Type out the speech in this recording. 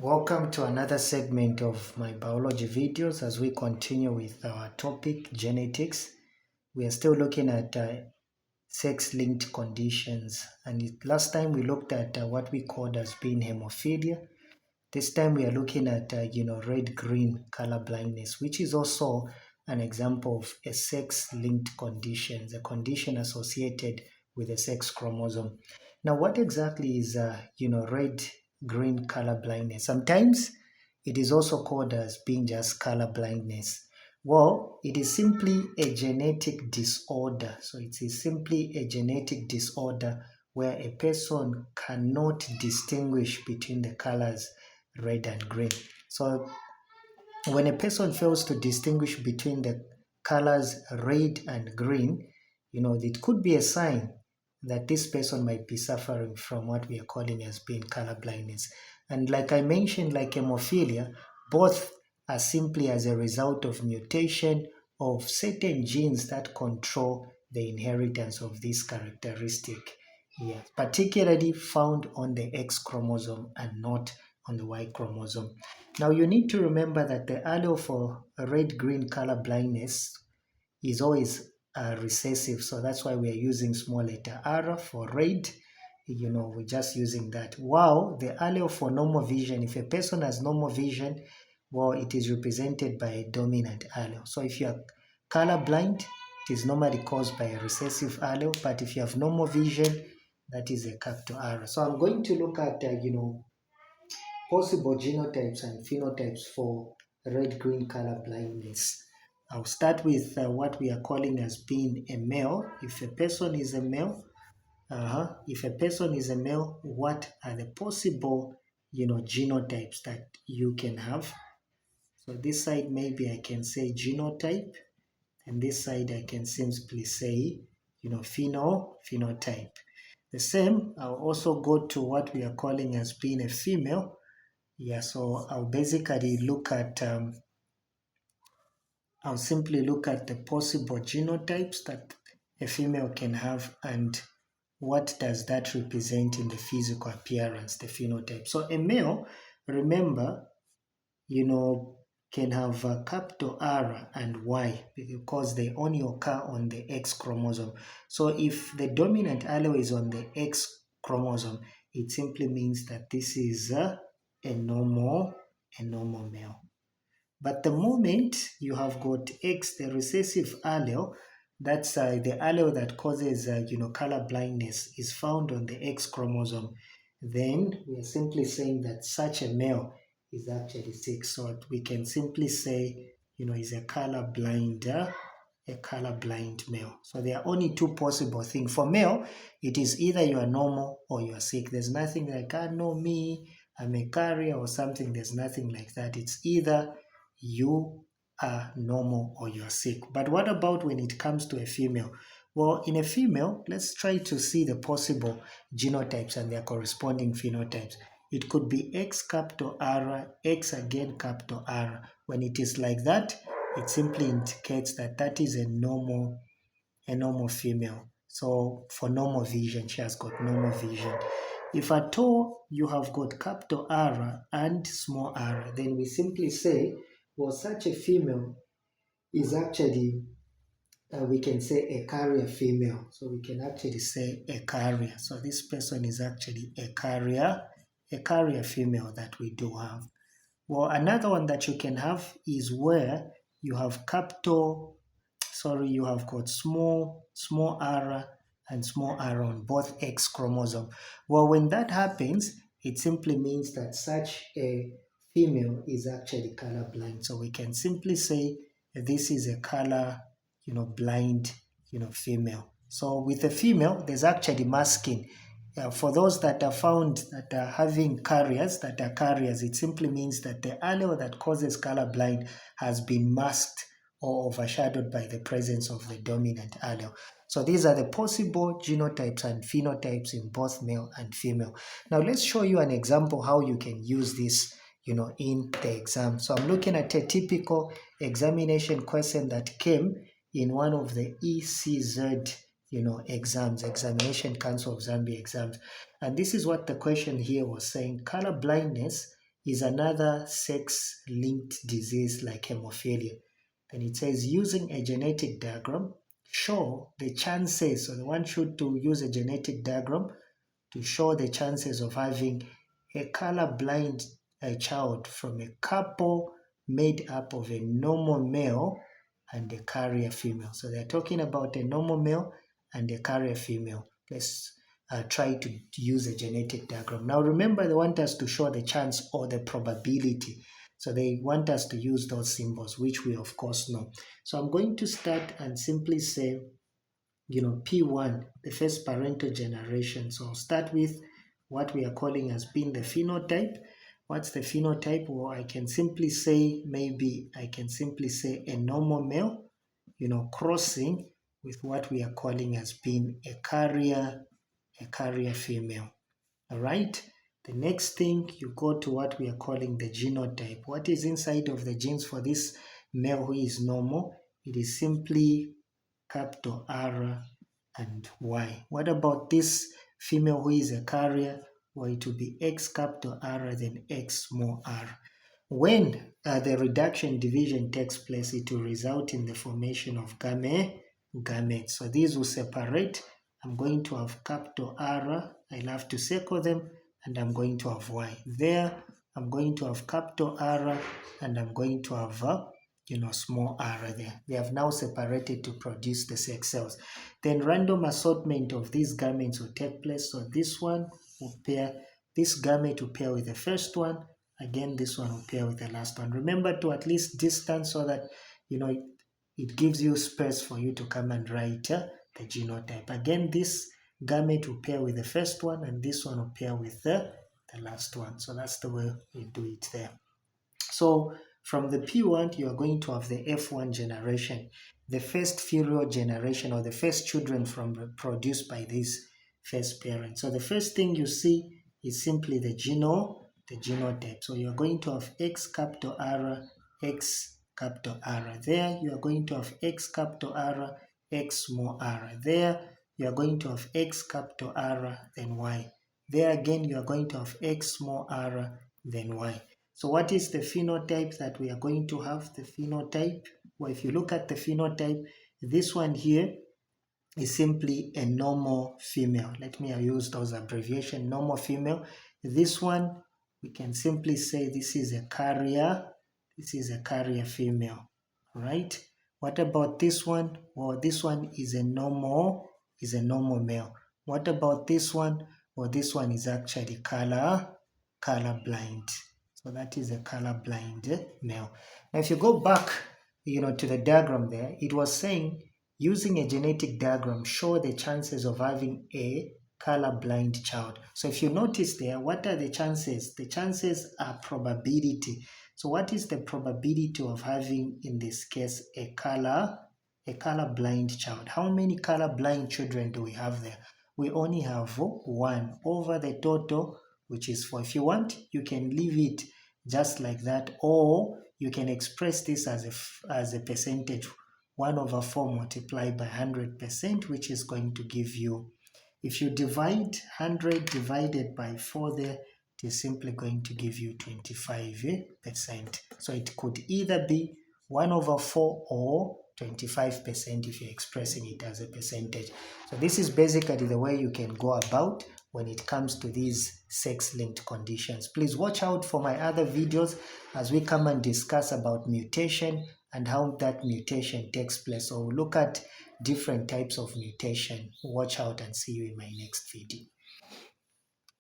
Welcome to another segment of my biology videos as we continue with our topic genetics. We are still looking at sex-linked conditions, and last time we looked at what we called as being hemophilia. This time we are looking at red-green color blindness, which is also an example of a sex-linked condition, a condition associated with a sex chromosome. Now, what exactly is red-green color blindness? Sometimes it is also called as being just color blindness. Well, it is simply a genetic disorder. So it is simply a genetic disorder where a person cannot distinguish between the colors red and green. So when a person fails to distinguish between the colors red and green, it could be a sign that this person might be suffering from what we are calling as being color blindness. And like I mentioned, like hemophilia, both are simply as a result of mutation of certain genes that control the inheritance of this characteristic. Yeah, particularly found on the X chromosome and not on the Y chromosome. Now you need to remember that the allele for red-green color blindness is always recessive, so that's why we are using small letter R for red. We're just using that. Wow, the allele for normal vision, if a person has normal vision, well, it is represented by a dominant allele. So if you are color blind, it is normally caused by a recessive allele, but if you have normal vision, that is a capital R. So I'm going to look at possible genotypes and phenotypes for red-green color blindness. I'll start with what we are calling as being a male. If a person is a male, what are the possible, genotypes that you can have? So this side maybe I can say genotype, and this side I can simply say, phenotype. The same, I'll also go to what we are calling as being a female. Yeah, so I'll basically look at, I'll simply look at the possible genotypes that a female can have and what does that represent in the physical appearance, the phenotype. So a male, remember, can have a capital R and Y because they only occur on the X chromosome. So if the dominant allele is on the X chromosome, it simply means that this is a normal male. But the moment you have got X, the recessive allele, that's the allele that causes color blindness, is found on the X chromosome, then we are simply saying that such a male is actually sick. So we can simply say, is a color blind male. So there are only two possible things. For male, it is either you are normal or you are sick. There's nothing like, no, me, I'm a carrier or something. There's nothing like that. It's either you are normal or you are sick. But what about when it comes to a female? Well, in a female, let's try to see the possible genotypes and their corresponding phenotypes. It could be X capital R, X again capital R. When it is like that, it simply indicates that that is a normal female. So for normal vision, she has got normal vision. If at all you have got capital R and small r, then we simply say, well, such a female is actually, we can say a carrier female. So we can actually say a carrier. So this person is actually a carrier female that we do have. Well, another one that you can have is where you have you have got small r and small r on both X chromosome. Well, when that happens, it simply means that such a female is actually colorblind. So we can simply say this is a color, blind, female. So with a female, there's actually masking. For those that are found that are having carriers, it simply means that the allele that causes color blind has been masked or overshadowed by the presence of the dominant allele. So these are the possible genotypes and phenotypes in both male and female. Now let's show you an example how you can use this, in the exam. So I'm looking at a typical examination question that came in one of the ECZ exams, Examination Council of Zambia exams. And this is what the question here was saying: color blindness is another sex-linked disease like hemophilia. Then it says using a genetic diagram, show the chances, so one should to use a genetic diagram to show the chances of having a color-blind child from a couple made up of a normal male and a carrier female. So they're talking about a normal male and a carrier female. Let's try to use a genetic diagram. Now remember, they want us to show the chance or the probability. So they want us to use those symbols, which we of course know. So I'm going to start and simply say, P1, the first parental generation. So I'll start with what we are calling as being the phenotype. What's the phenotype? Well, I can simply say a normal male, crossing with what we are calling as being a carrier female. All right. The next thing, you go to what we are calling the genotype. What is inside of the genes for this male who is normal? It is simply capital R and Y. What about this female who is a carrier? Well, it will be X capital R then X small r. When the reduction division takes place, it will result in the formation of gametes. So these will separate. I'm going to have capital R. I'll have to circle them, and I'm going to have Y. There, I'm going to have capital R, and I'm going to have small r there. They have now separated to produce the sex cells. Then random assortment of these gametes will take place. So this one will pair, this gamete will pair with the first one. Again, this one will pair with the last one. Remember to at least distance so that, it gives you space for you to come and write the genotype. Again, this gamete will pair with the first one, and this one will pair with the last one. So that's the way we do it there. So from the P1, you are going to have the F1 generation, the first filial generation, or the first children produced by these first parents. So the first thing you see is simply the genotype. So you are going to have X capital R, X capital R. There you are going to have X capital R, X small r. There you are going to have X capital R, then Y. There again you are going to have X small r, then Y. So what is the phenotype that we are going to have? The phenotype, well, if you look at the phenotype, this one here is simply a normal female. Let me use those abbreviation, normal female. This one, we can simply say this is a carrier female, right? What about this one? Well, this one is a normal male. What about this one? Well, this one is actually color blind. So that is a color blind male. Now if you go back, to the diagram there, it was saying using a genetic diagram, show the chances of having a color blind child. So if you notice there, what are the chances? The chances are probability. So what is the probability of having, in this case, a color blind child? How many color blind children do we have there? We only have 1 over the total, which is 4. If you want, you can leave it just like that, or you can express this as a percentage, 1 over 4 multiplied by 100%, which is going to give you, if you divide 100 divided by 4 there, it is simply going to give you 25%. So it could either be 1 over 4 or 25% if you're expressing it as a percentage. So this is basically the way you can go about when it comes to these sex-linked conditions. Please watch out for my other videos as we come and discuss about mutation and how that mutation takes place. So we'll look at different types of mutation. Watch out and see you in my next video.